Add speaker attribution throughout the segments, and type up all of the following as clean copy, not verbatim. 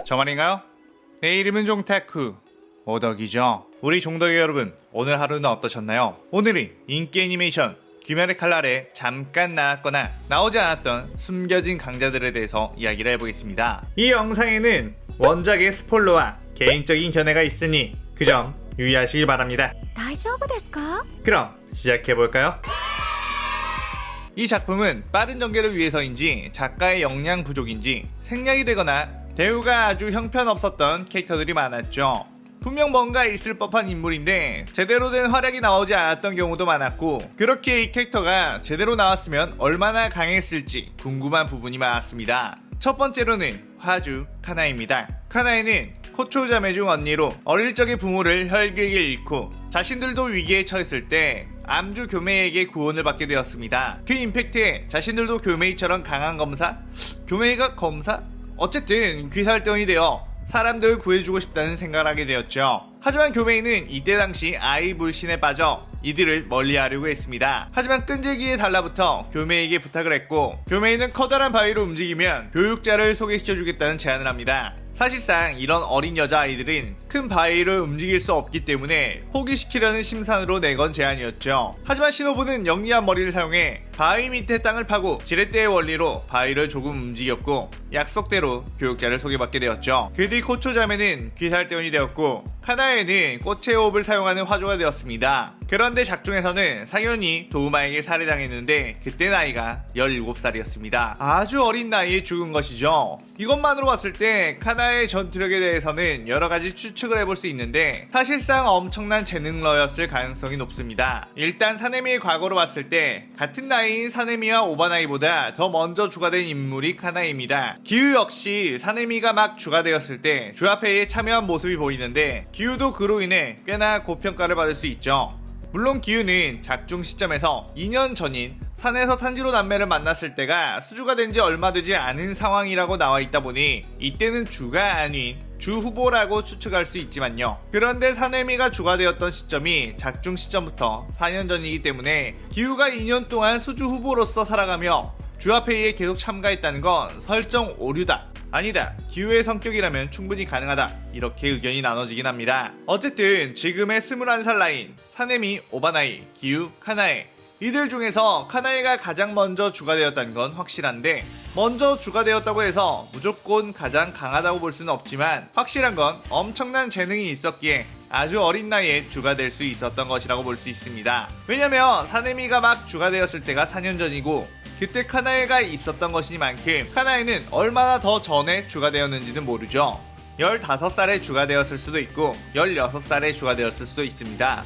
Speaker 1: 저 말인가요? 내 이름은 종타쿠 오덕이죠. 우리 종덕이 여러분, 오늘 하루는 어떠셨나요? 오늘은 인기 애니메이션 귀멸의 칼날에 잠깐 나왔거나 나오지 않았던 숨겨진 강자들에 대해서 이야기를 해보겠습니다. 이 영상에는 원작의 스포일러와 개인적인 견해가 있으니 그 점 유의하시길 바랍니다.
Speaker 2: 大丈夫ですか?
Speaker 1: 그럼 시작해볼까요? 이 작품은 빠른 전개를 위해서인지 작가의 역량 부족인지 생략이 되거나 대우가 아주 형편없었던 캐릭터들이 많았죠. 분명 뭔가 있을 법한 인물인데 제대로 된 활약이 나오지 않았던 경우도 많았고, 그렇게 이 캐릭터가 제대로 나왔으면 얼마나 강했을지 궁금한 부분이 많았습니다. 첫 번째로는 화주 카나에입니다. 카나에는 코초 자매 중 언니로 어릴 적에 부모를 혈기에 잃고 자신들도 위기에 처했을 때 암주 교메이에게 구원을 받게 되었습니다. 그 임팩트에 자신들도 교메이처럼 강한 검사? 교메이가 검사? 어쨌든 귀살대원이 되어 사람들을 구해주고 싶다는 생각을 하게 되었죠. 하지만 교메이는 이때 당시 아이 불신에 빠져 이들을 멀리하려고 했습니다. 하지만 끈질기게 달라붙어 교메이에게 부탁을 했고, 교메이는 커다란 바위로 움직이면 교육자를 소개시켜주겠다는 제안을 합니다. 사실상 이런 어린 여자아이들은 큰 바위를 움직일 수 없기 때문에 포기시키려는 심산으로 내건 제안이었죠. 하지만 시노부는 영리한 머리를 사용해 바위 밑에 땅을 파고 지렛대의 원리로 바위를 조금 움직였고, 약속대로 교육자를 소개받게 되었죠. 그 뒤 코초 자매는 귀살대원이 되었고, 카나에는 꽃의 호흡을 사용하는 화조가 되었습니다. 그런데 작중에서는 상현이 도우마에게 살해당했는데 그때 나이가 17살이었습니다. 아주 어린 나이에 죽은 것이죠. 이것만으로 봤을 때 카나의 전투력에 대해서는 여러가지 추측을 해볼 수 있는데 사실상 엄청난 재능러였을 가능성이 높습니다. 일단 사네미의 과거로 봤을 때 같은 나이인 사네미와 오바나이보다 더 먼저 주가된 인물이 카나입니다. 기우 역시 사네미가 막 주가되었을 때 주합회의에 참여한 모습이 보이는데 기우도 그로 인해 꽤나 고평가를 받을 수 있죠. 물론 기우는 작중 시점에서 2년 전인 산에서 탄지로 남매를 만났을 때가 수주가 된 지 얼마 되지 않은 상황이라고 나와 있다 보니 이때는 주가 아닌 주 후보라고 추측할 수 있지만요. 그런데 사네미가 주가 되었던 시점이 작중 시점부터 4년 전이기 때문에 기우가 2년 동안 수주 후보로서 살아가며 주합회의에 계속 참가했다는 건 설정 오류다, 아니다, 기우의 성격이라면 충분히 가능하다, 이렇게 의견이 나눠지긴 합니다. 어쨌든 지금의 21살 나이인 사네미, 오바나이, 기우, 카나에, 이들 중에서 카나에가 가장 먼저 주가 되었다는 건 확실한데, 먼저 주가 되었다고 해서 무조건 가장 강하다고 볼 수는 없지만 확실한 건 엄청난 재능이 있었기에 아주 어린 나이에 주가 될 수 있었던 것이라고 볼 수 있습니다. 왜냐면 사네미가 막 주가 되었을 때가 4년 전이고 그때 카나에가 있었던 것이니만큼 카나에는 얼마나 더 전에 주가 되었는지는 모르죠. 15살에 주가 되었을 수도 있고 16살에 주가 되었을 수도 있습니다.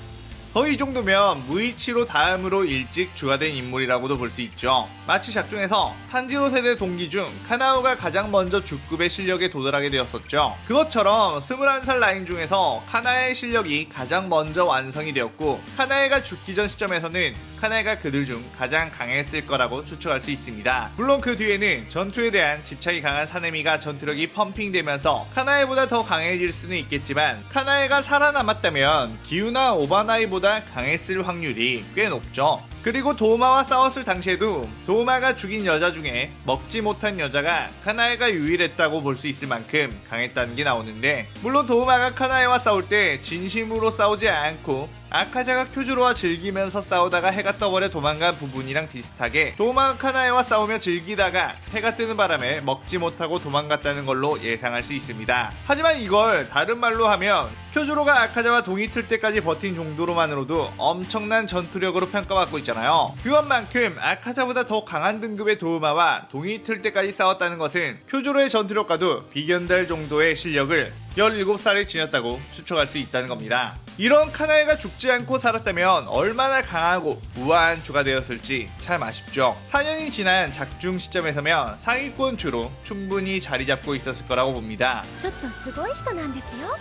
Speaker 1: 거의 이 정도면 무이치로 다음으로 일찍 주가된 인물이라고도 볼 수 있죠. 마치 작중에서 탄지로 세대 동기 중 카나우가 가장 먼저 주급의 실력에 도달하게 되었었죠. 그것처럼 21살 라인 중에서 카나에의 실력이 가장 먼저 완성이 되었고, 카나에가 죽기 전 시점에서는 카나에가 그들 중 가장 강했을 거라고 추측할 수 있습니다. 물론 그 뒤에는 전투에 대한 집착이 강한 사네미가 전투력이 펌핑되면서 카나에보다 더 강해질 수는 있겠지만, 카나에가 살아남았다면 기우나 오바나이보다 강했을 확률이 꽤 높죠. 그리고 도우마와 싸웠을 당시에도 도우마가 죽인 여자 중에 먹지 못한 여자가 카나에가 유일했다고 볼 수 있을 만큼 강했다는 게 나오는데, 물론 도우마가 카나에와 싸울 때 진심으로 싸우지 않고 아카자가 쿄조로와 즐기면서 싸우다가 해가 떠버려 도망간 부분이랑 비슷하게 도우마가 카나에와 싸우며 즐기다가 해가 뜨는 바람에 먹지 못하고 도망갔다는 걸로 예상할 수 있습니다. 하지만 이걸 다른 말로 하면 쿄조로가 아카자와 동이 틀 때까지 버틴 정도로만으로도 엄청난 전투력으로 평가받고 있잖아요. 그것만큼 아카자보다 더 강한 등급의 도우마와 동이 틀 때까지 싸웠다는 것은 쿄조로의 전투력과도 비견될 정도의 실력을 17살에 지녔다고 추측할 수 있다는 겁니다. 이런 카나에가 죽지 않고 살았다면 얼마나 강하고 우아한 주가 되었을지 참 아쉽죠. 4년이 지난 작중 시점에서면 상위권 주로 충분히 자리 잡고 있었을 거라고 봅니다.
Speaker 2: ちょっとすごい人なんですよ.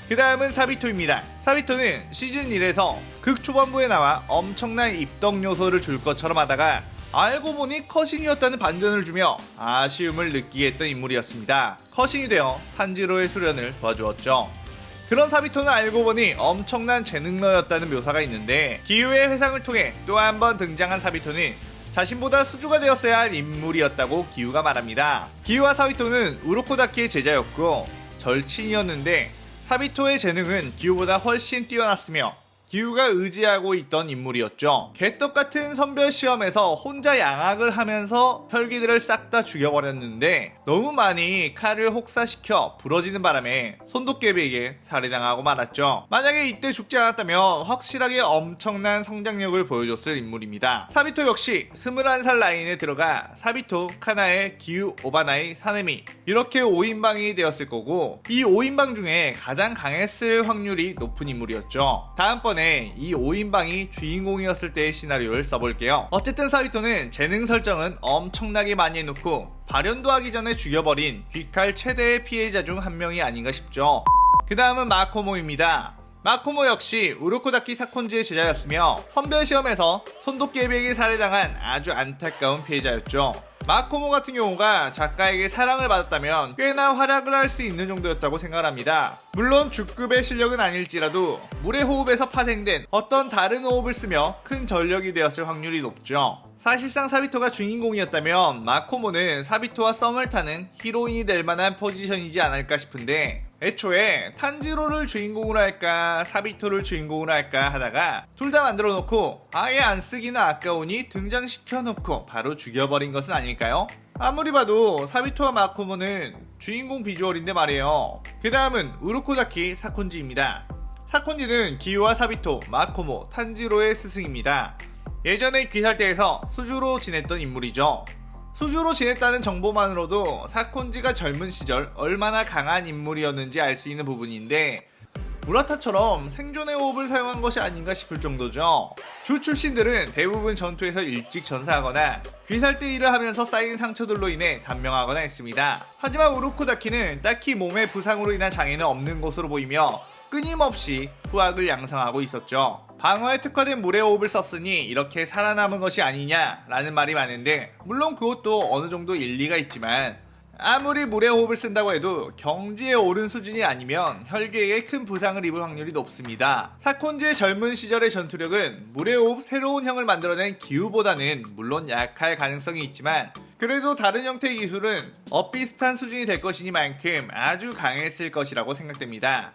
Speaker 1: 그 다음은 사비토입니다. 사비토는 시즌 1에서 극 초반부에 나와 엄청난 입덕 요소를 줄 것처럼 하다가 알고 보니 컷신이었다는 반전을 주며 아쉬움을 느끼게 했던 인물이었습니다. 컷신이 되어 탄지로의 수련을 도와주었죠. 그런 사비토는 알고 보니 엄청난 재능러였다는 묘사가 있는데, 기우의 회상을 통해 또 한 번 등장한 사비토는 자신보다 수주가 되었어야 할 인물이었다고 기우가 말합니다. 기우와 사비토는 우로코다키의 제자였고 절친이었는데 사비토의 재능은 기우보다 훨씬 뛰어났으며 기우가 의지하고 있던 인물이었죠. 개떡같은 선별 시험에서 혼자 양악을 하면서 혈기들을 싹 다 죽여버렸는데 너무 많이 칼을 혹사시켜 부러지는 바람에 손도깨비에게 살해당하고 말았죠. 만약에 이때 죽지 않았다면 확실하게 엄청난 성장력을 보여줬을 인물입니다. 사비토 역시 21살 라인에 들어가 사비토, 카나에, 기우, 오바나이, 사네미 이렇게 5인방이 되었을 거고 이 5인방 중에 가장 강했을 확률이 높은 인물이었죠. 다음번에 이 5인방이 주인공이었을 때의 시나리오를 써볼게요. 어쨌든 사비토는 재능 설정은 엄청나게 많이 해놓고 발현도 하기 전에 죽여버린 귀칼 최대의 피해자 중 한 명이 아닌가 싶죠. 그 다음은 마코모입니다. 마코모 역시 우르코다키 사콘지의 제자였으며 선별시험에서 손도깨비에게 살해당한 아주 안타까운 피해자였죠. 마코모 같은 경우가 작가에게 사랑을 받았다면 꽤나 활약을 할 수 있는 정도였다고 생각합니다. 물론 주급의 실력은 아닐지라도 물의 호흡에서 파생된 어떤 다른 호흡을 쓰며 큰 전력이 되었을 확률이 높죠. 사실상 사비토가 주인공이었다면 마코모는 사비토와 썸을 타는 히로인이 될 만한 포지션이지 않을까 싶은데 애초에 탄지로를 주인공으로 할까 사비토를 주인공으로 할까 하다가 둘 다 만들어 놓고 아예 안 쓰기는 아까우니 등장시켜 놓고 바로 죽여버린 것은 아닐까요? 아무리 봐도 사비토와 마코모는 주인공 비주얼인데 말이에요. 그 다음은 우르코다키 사콘지입니다. 사콘지는 기우와 사비토, 마코모, 탄지로의 스승입니다. 예전에 귀살대에서 수주로 지냈던 인물이죠. 수주로 지냈다는 정보만으로도 사콘지가 젊은 시절 얼마나 강한 인물이었는지 알 수 있는 부분인데 무라타처럼 생존의 호흡을 사용한 것이 아닌가 싶을 정도죠. 주 출신들은 대부분 전투에서 일찍 전사하거나 귀살대 일을 하면서 쌓인 상처들로 인해 단명하거나 했습니다. 하지만 우루코다키는 딱히 몸의 부상으로 인한 장애는 없는 것으로 보이며 끊임없이 후학을 양성하고 있었죠. 방어에 특화된 물의 호흡을 썼으니 이렇게 살아남은 것이 아니냐라는 말이 많은데 물론 그것도 어느 정도 일리가 있지만 아무리 물의 호흡을 쓴다고 해도 경지에 오른 수준이 아니면 혈계에 큰 부상을 입을 확률이 높습니다. 사콘지의 젊은 시절의 전투력은 물의 호흡 새로운 형을 만들어낸 기우보다는 물론 약할 가능성이 있지만 그래도 다른 형태의 기술은 엇비슷한 수준이 될 것이니만큼 아주 강했을 것이라고 생각됩니다.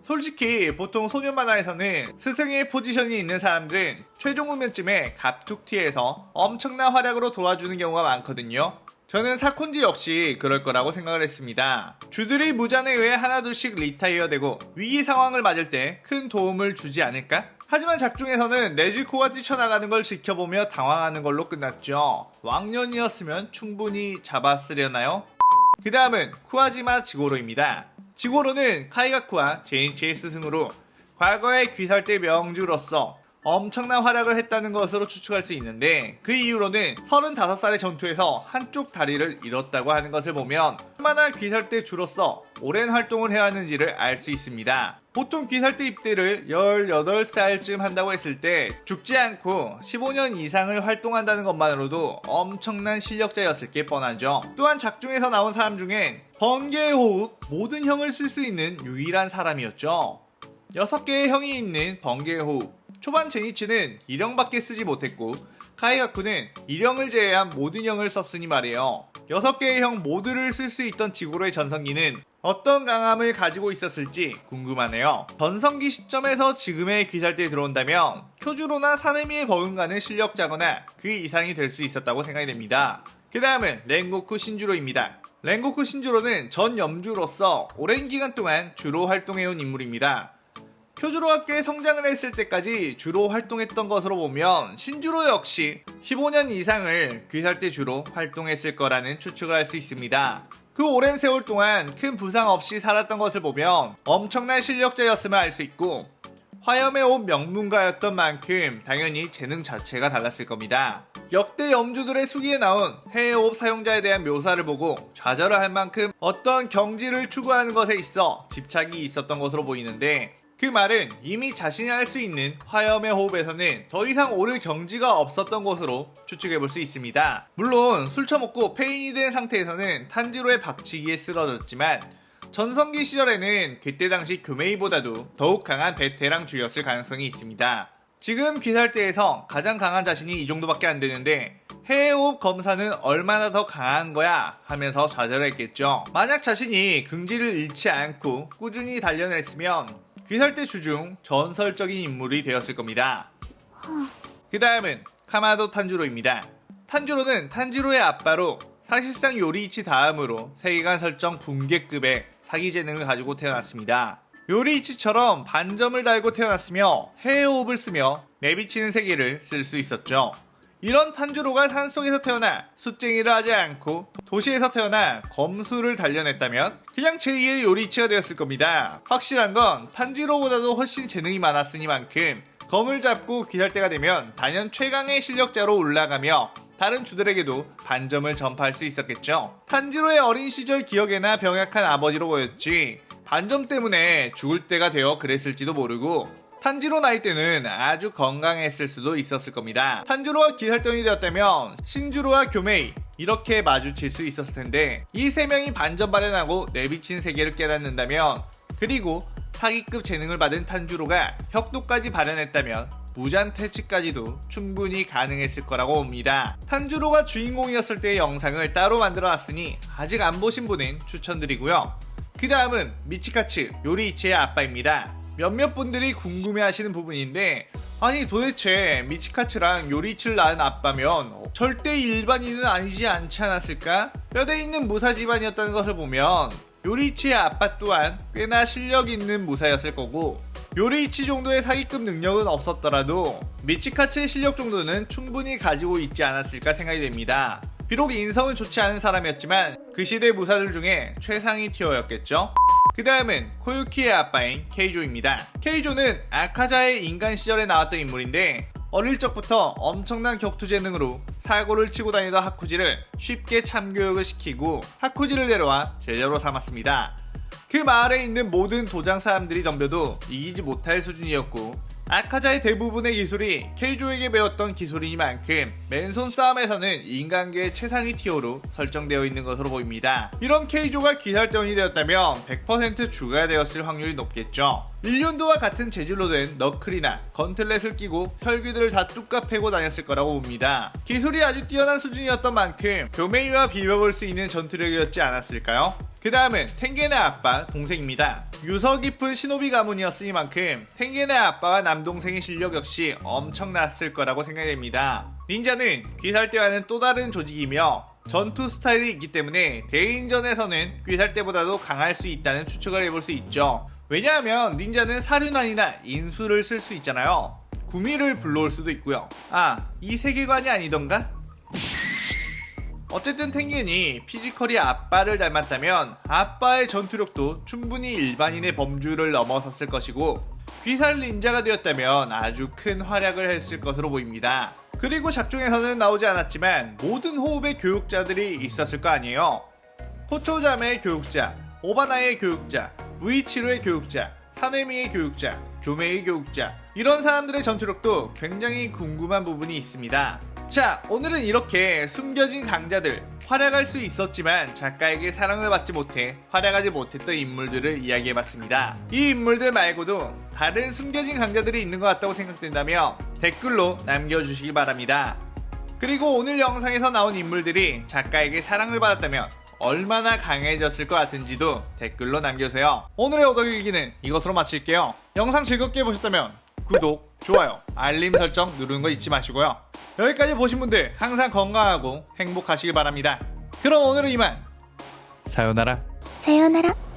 Speaker 1: 솔직히 보통 소년 만화에서는 스승의 포지션이 있는 사람들은 최종 후면쯤에 갑툭튀에서 엄청난 활약으로 도와주는 경우가 많거든요. 저는 사콘지 역시 그럴 거라고 생각을 했습니다. 주들이 무잔에 의해 하나둘씩 리타이어 되고 위기 상황을 맞을 때 큰 도움을 주지 않을까? 하지만 작중에서는 네즈코가 뛰쳐나가는 걸 지켜보며 당황하는 걸로 끝났죠. 왕년이었으면 충분히 잡았으려나요? 그 다음은 쿠아지마 지고로입니다. 지고로는 카이가쿠와 제인치의 스승으로 과거의 귀살대 명주로서 엄청난 활약을 했다는 것으로 추측할 수 있는데 그 이후로는 35살의 전투에서 한쪽 다리를 잃었다고 하는 것을 보면 얼마나 귀살대 주로서 오랜 활동을 해왔는지를 알 수 있습니다. 보통 귀살대 입대를 18살쯤 한다고 했을 때 죽지 않고 15년 이상을 활동한다는 것만으로도 엄청난 실력자였을 게 뻔하죠. 또한 작중에서 나온 사람 중엔 번개의 호흡 모든 형을 쓸 수 있는 유일한 사람이었죠. 6개의 형이 있는 번개의 호흡. 초반 제니치는 1형밖에 쓰지 못했고 카이가쿠는 1형을 제외한 모든 형을 썼으니 말이에요. 6개의 형 모두를 쓸 수 있던 지고로의 전성기는 어떤 강함을 가지고 있었을지 궁금하네요. 전성기 시점에서 지금의 귀살대에 들어온다면 쿄주로나 사네미에 버금가는 실력자거나 그 이상이 될 수 있었다고 생각이 됩니다. 그 다음은 렌고쿠 신주로입니다. 렌고쿠 신주로는 전 염주로서 오랜 기간 동안 주로 활동해온 인물입니다. 쿄주로가 꽤 성장을 했을 때까지 주로 활동했던 것으로 보면 신주로 역시 15년 이상을 귀살대 주로 활동했을 거라는 추측을 할 수 있습니다. 그 오랜 세월 동안 큰 부상 없이 살았던 것을 보면 엄청난 실력자였음을 알 수 있고 화염의 옷 명문가였던 만큼 당연히 재능 자체가 달랐을 겁니다. 역대 염주들의 수기에 나온 해의 호흡 사용자에 대한 묘사를 보고 좌절을 할 만큼 어떤 경지를 추구하는 것에 있어 집착이 있었던 것으로 보이는데 그 말은 이미 자신이 할 수 있는 화염의 호흡에서는 더 이상 오를 경지가 없었던 것으로 추측해볼 수 있습니다. 물론 술 처먹고 폐인이 된 상태에서는 탄지로의 박치기에 쓰러졌지만 전성기 시절에는 그때 당시 교메이보다도 더욱 강한 베테랑 주였을 가능성이 있습니다. 지금 귀살대에서 가장 강한 자신이 이 정도밖에 안 되는데 해외호흡 검사는 얼마나 더 강한 거야 하면서 좌절했겠죠. 만약 자신이 긍지를 잃지 않고 꾸준히 단련했으면 귀살대 주중 전설적인 인물이 되었을 겁니다. 그 다음은 카마도 탄지로입니다. 탄지로는 탄지로의 아빠로 사실상 요리이치 다음으로 세계관 설정 붕괴급의 사기 재능을 가지고 태어났습니다. 요리이치처럼 반점을 달고 태어났으며 해외호흡을 쓰며 내비치는 세계를 쓸 수 있었죠. 이런 탄지로가 산속에서 태어나 숫쟁이를 하지 않고 도시에서 태어나 검수를 단련했다면 그냥 제2의 요리이치가 되었을 겁니다. 확실한 건 탄지로보다도 훨씬 재능이 많았으니만큼 검을 잡고 귀살대가 되면 단연 최강의 실력자로 올라가며 다른 주들에게도 반점을 전파할 수 있었겠죠. 탄지로의 어린 시절 기억에나 병약한 아버지로 보였지 반점 때문에 죽을 때가 되어 그랬을지도 모르고 탄지로 나이 때는 아주 건강했을 수도 있었을 겁니다. 탄지로와 귀살대원이 되었다면 신주로와 교메이 이렇게 마주칠 수 있었을 텐데 이 세 명이 반점 발현하고 내비친 세계를 깨닫는다면 그리고 사기급 재능을 받은 탄지로가 혁도까지 발현했다면 무잔퇴치까지도 충분히 가능했을 거라고 봅니다. 탄지로가 주인공이었을 때의 영상을 따로 만들어놨으니 아직 안 보신 분은 추천드리고요. 그 다음은 미치카츠 요리이치의 아빠입니다. 몇몇 분들이 궁금해하시는 부분인데 아니 도대체 미치카츠랑 요리이치를 낳은 아빠면 절대 일반인은 아니지 않지 않았을까? 뼈대 있는 무사 집안이었다는 것을 보면 요리이치의 아빠 또한 꽤나 실력 있는 무사였을 거고 요리이치 정도의 사기급 능력은 없었더라도 미치카츠의 실력 정도는 충분히 가지고 있지 않았을까 생각이 됩니다. 비록 인성은 좋지 않은 사람이었지만 그 시대 무사들 중에 최상위 티어였겠죠. 그 다음은 코유키의 아빠인 케이조입니다. 케이조는 아카자의 인간 시절에 나왔던 인물인데 어릴 적부터 엄청난 격투 재능으로 사고를 치고 다니던 하쿠지를 쉽게 참교육을 시키고 하쿠지를 데려와 제자로 삼았습니다. 그 마을에 있는 모든 도장 사람들이 덤벼도 이기지 못할 수준이었고 아카자의 대부분의 기술이 케이조에게 배웠던 기술이니만큼 맨손 싸움에서는 인간계의 최상위 티어로 설정되어 있는 것으로 보입니다. 이런 케이조가 귀살대원이 되었다면 100% 주가 되었을 확률이 높겠죠. 일륜도와 같은 재질로 된 너클이나 건틀렛을 끼고 혈귀들을 다 뚝까 패고 다녔을 거라고 봅니다. 기술이 아주 뛰어난 수준이었던 만큼 교메이와 비벼볼 수 있는 전투력이었지 않았을까요? 그 다음은 텐겐의 아빠 동생입니다. 유서 깊은 시노비 가문이었으니만큼 텐겐의 아빠와 남동생의 실력 역시 엄청났을 거라고 생각됩니다. 닌자는 귀살대와는 또 다른 조직이며 전투 스타일이 있기 때문에 대인전에서는 귀살대보다도 강할 수 있다는 추측을 해볼 수 있죠. 왜냐하면 닌자는 사륜안이나 인수를 쓸 수 있잖아요. 구미를 불러올 수도 있고요. 이 세계관이 아니던가? 어쨌든 텐겐이 피지컬이 아빠를 닮았다면 아빠의 전투력도 충분히 일반인의 범주를 넘어섰을 것이고 귀살 닌자가 되었다면 아주 큰 활약을 했을 것으로 보입니다. 그리고 작중에서는 나오지 않았지만 모든 호흡의 교육자들이 있었을 거 아니에요. 호초자매의 교육자, 오바나의 교육자, 무이치로의 교육자, 사네미의 교육자, 교메의 교육자 이런 사람들의 전투력도 굉장히 궁금한 부분이 있습니다. 자, 오늘은 이렇게 숨겨진 강자들, 활약할 수 있었지만 작가에게 사랑을 받지 못해 활약하지 못했던 인물들을 이야기해봤습니다. 이 인물들 말고도 다른 숨겨진 강자들이 있는 것 같다고 생각된다면 댓글로 남겨주시기 바랍니다. 그리고 오늘 영상에서 나온 인물들이 작가에게 사랑을 받았다면 얼마나 강해졌을 것 같은지도 댓글로 남겨주세요. 오늘의 오덕일기는 이것으로 마칠게요. 영상 즐겁게 보셨다면 구독, 좋아요, 알림 설정 누르는 거 잊지 마시고요. 여기까지 보신 분들 항상 건강하고 행복하시길 바랍니다. 그럼 오늘은 이만. 사요나라.
Speaker 2: さようなら。